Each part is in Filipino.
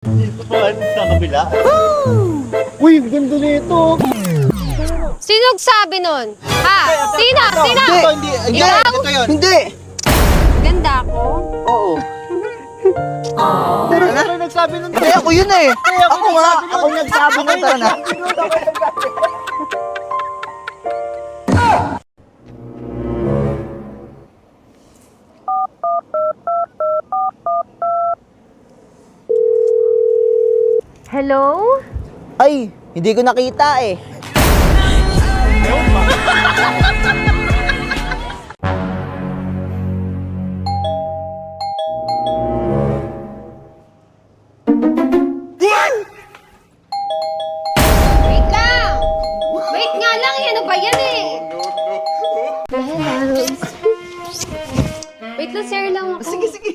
Dito pa sa kabila. Uy, ang ganda nito. Sino nagsabi nun? Ha? Sino? Sino? Hindi. Ikaw? Ito yun. Hindi! Ganda ako? Oo. Pero nagsabi nun. Hindi, ako yun eh. Ako nga, ako nagsabi ng tara na. Hello? Ay, hindi ko nakita eh. Wait lang! Wait nga lang, ano ba yan eh? Wait lang, share lang ako. Sige, sige.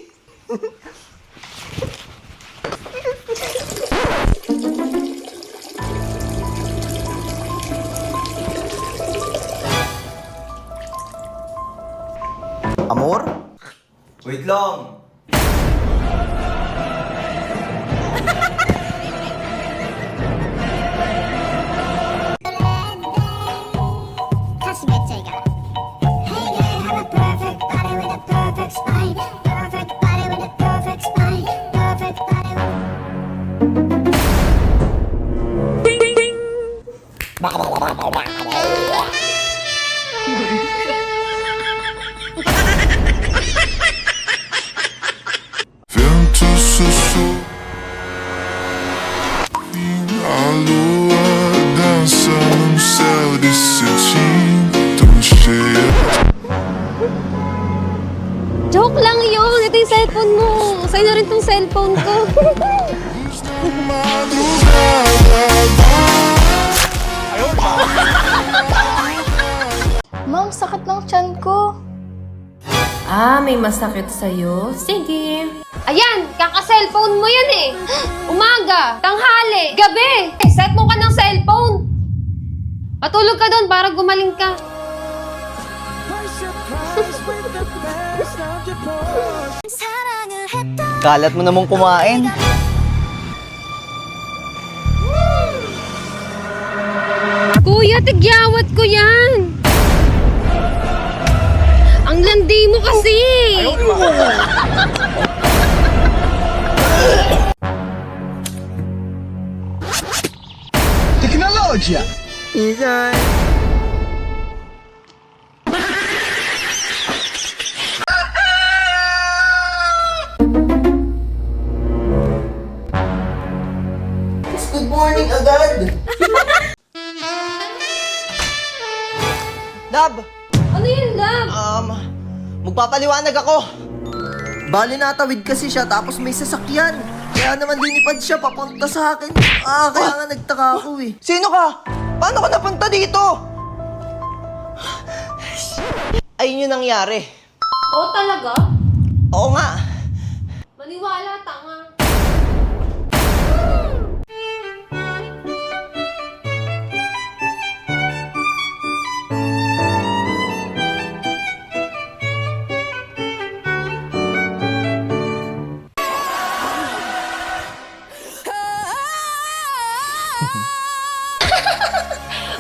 Amor? Wait lang. Cosmic Tiger. Hey, you have a perfect body with a perfect spine. Perfect body with a perfect spine. Perfect body with... Vento sussurra a lua dança num céu de cetim tão cheia. Joke lang yun! Ito yung cellphone mo! Sa'yo na rin tong cellphone ko. Ma'am, sakit ng tiyan ko. Ah, may masakit sa'yo? Sige. Ayan! Kaka-cellphone mo yan eh! Umaga, tanghali, gabi! Set mo ka ng cellphone! Patulog ka doon para gumaling ka. 사랑을 했던 Kalat mo namang kumain. Kuya, tigyawat ko yan! Ang landi mo kasi! Teknolojya. Isan. Good morning agad! Dab! Ano yun, love? Magpapaliwanag ako. Bali natawid kasi siya tapos may sasakyan. Kaya naman linipad siya papunta sa akin. Kaya nga nagtaka ako eh. Sino ka? Paano ka napunta dito? Ayun yung nangyari. Oo talaga? Oo nga. Maniwala, tanga.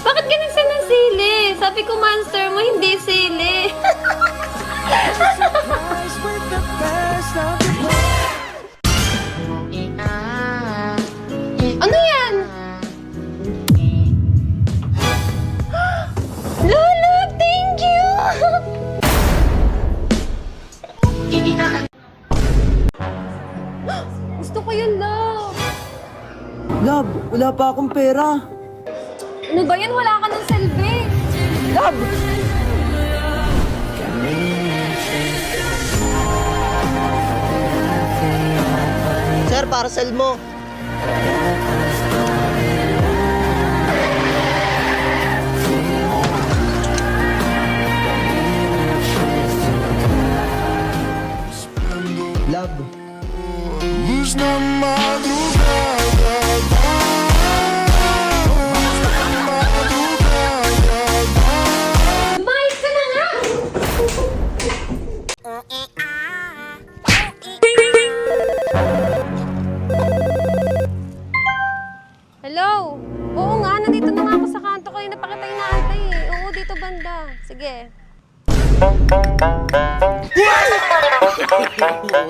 Bakit ganun siya ng sili? Sabi ko, monster mo, hindi sili. Ano yan? Lolo, thank you! Gusto ko yun, love. Love, wala pa akong pera. Ano ba yan? Wala ka ng selfie. Love! Sir, parcel mo. Love. Luz na madrugada. Lumayas ka na nga! banda. Sige. Teka,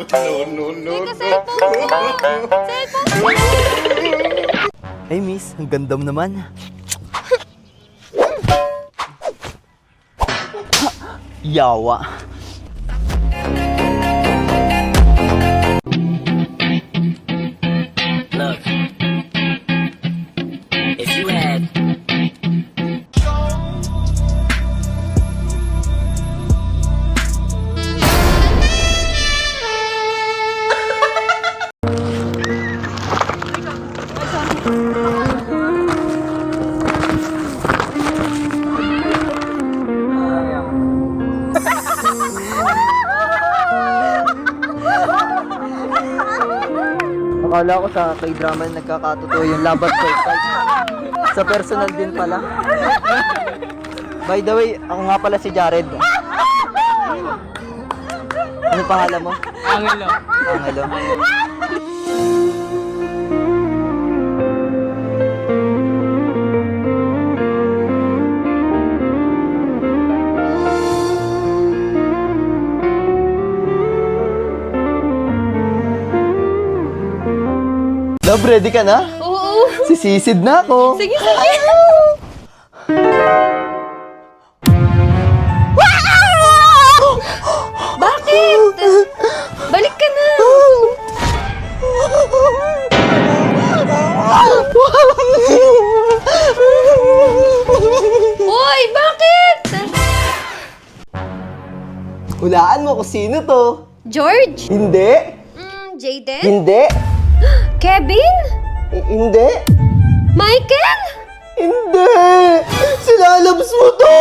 cellphone ko. Cellphone ko. Hey miss, ang ganda mo naman. Yawa. Look, if you had Akala ko sa k-drama na nagkakatotoo yung labat ko. Sa personal din pala. By the way, ako nga pala si Jared. Ano pangalan mo? Angelo. Angelo. Love, ready ka na? Oo. Sisisid na ako. Sige, sige. Bakit? Balik ka na. Hoy, bakit? Hulaan mo kung sino to. George? Hindi. Jaden? Hindi. Kevin? Hindi. Michael? Hindi. Silalabs mo to.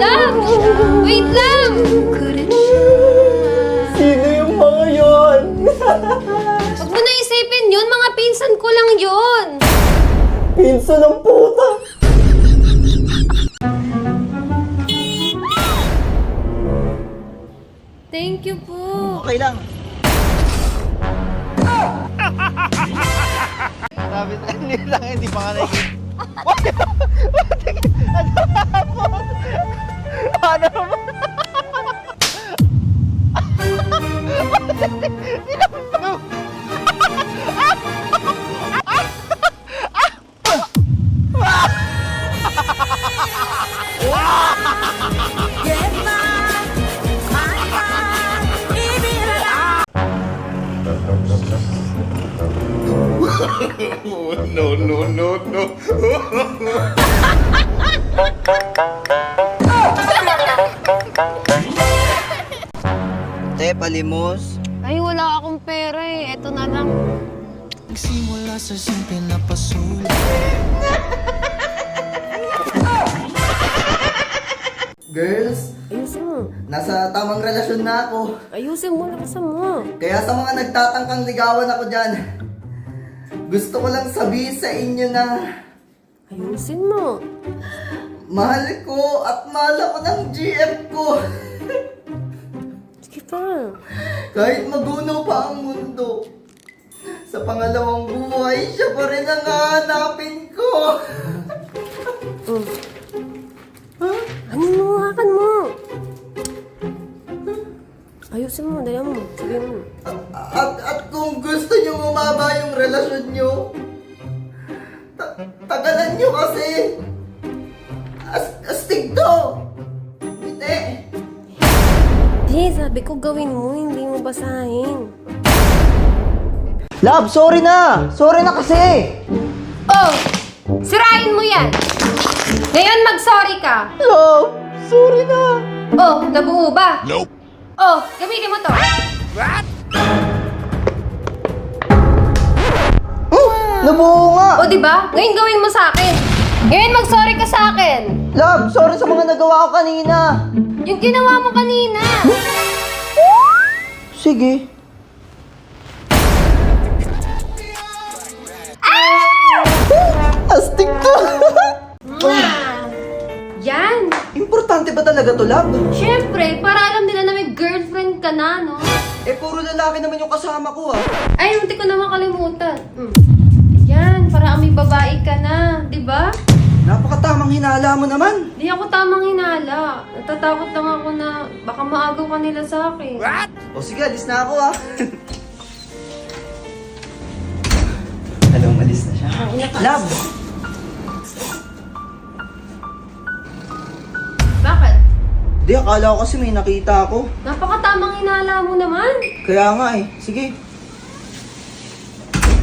Lang! Wait lang! Sino yung mga yon? Huwag mo na isipin yun, mga pinsan ko lang yun. Pinsa ng puta. Thank you po. Okay lang. Sabi na nila lang, hindi pa nga nakikita. Ano mo? No, no, no, no. Te, palimos. Ay, wala akong pera eh. Eto na lang. Nagsimula sa simple na pasulit. Girls, Ayusin mo. nasa tamang relasyon na ako. Ayusin mo, lakasan mo. Kaya sa mga nagtatangkang ligawan ako dyan, gusto ko lang sabihin sa inyo na Ayusin mo. mahal ko at mahal ako ng GF ko. Sige pa. Kahit magunaw pa ang mundo, sa pangalawang buhay, siya pa rin ang hahanapin ko. Ano mo, hakan mo. Ayusin mo, dala mo. Sige mo. At kung gusto nyo umaba yung relasyon nyo, tagalan nyo kasi. Astig to. Hindi. Di, sabi ko gawin mo, hindi mo basahin. Love, sorry na! Sorry na kasi! Oh! Sirain mo yan! Ngayon mag-sorry ka! Love, sorry na! Oh, nabuo ba? Nope. Oh, gamitin mo to! Nabuo nga! O, diba? Ngayon gawin mo sa akin! Ngayon mag-sorry ka sa akin! Love, sorry sa mga nagawa ko kanina! Yung ginawa mo kanina! Sige. Astig to! Yan! Importante ba talaga to, Love? Siyempre, para alam nila na may girlfriend ka na, no? Eh, puro lalaki naman yung kasama ko, ah. Ay, munti ko naman kalimutan. Yan, para may babae ka na, di ba? Napakatamang hinala mo naman. Di ako tamang hinala. Natatakot lang ako na baka maagaw ka nila sa akin. O sige, alis na ako ah. Hello, malis na siya. Love! Bakit? Di, akala ko kasi may nakita ako. Napakatamang hinala mo naman. Kaya nga eh. Sige.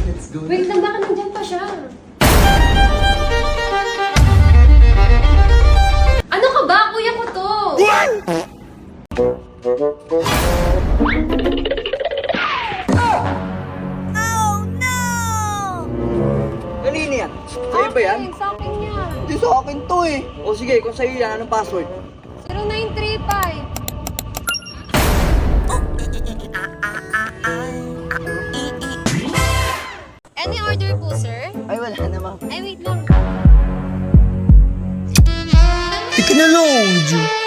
Let's go. Wait lang, bakit nandyan pa siya? Ano ka ba? Kuya ko to! Kanina yan? Sa'yo ba yan? Sa akin yan. Hindi sa akin to eh. O sige, kung sa'yo yan, anong password? 0935. Any order po, sir? Ay, wala na ma'am. Ay, wait lang. Technology!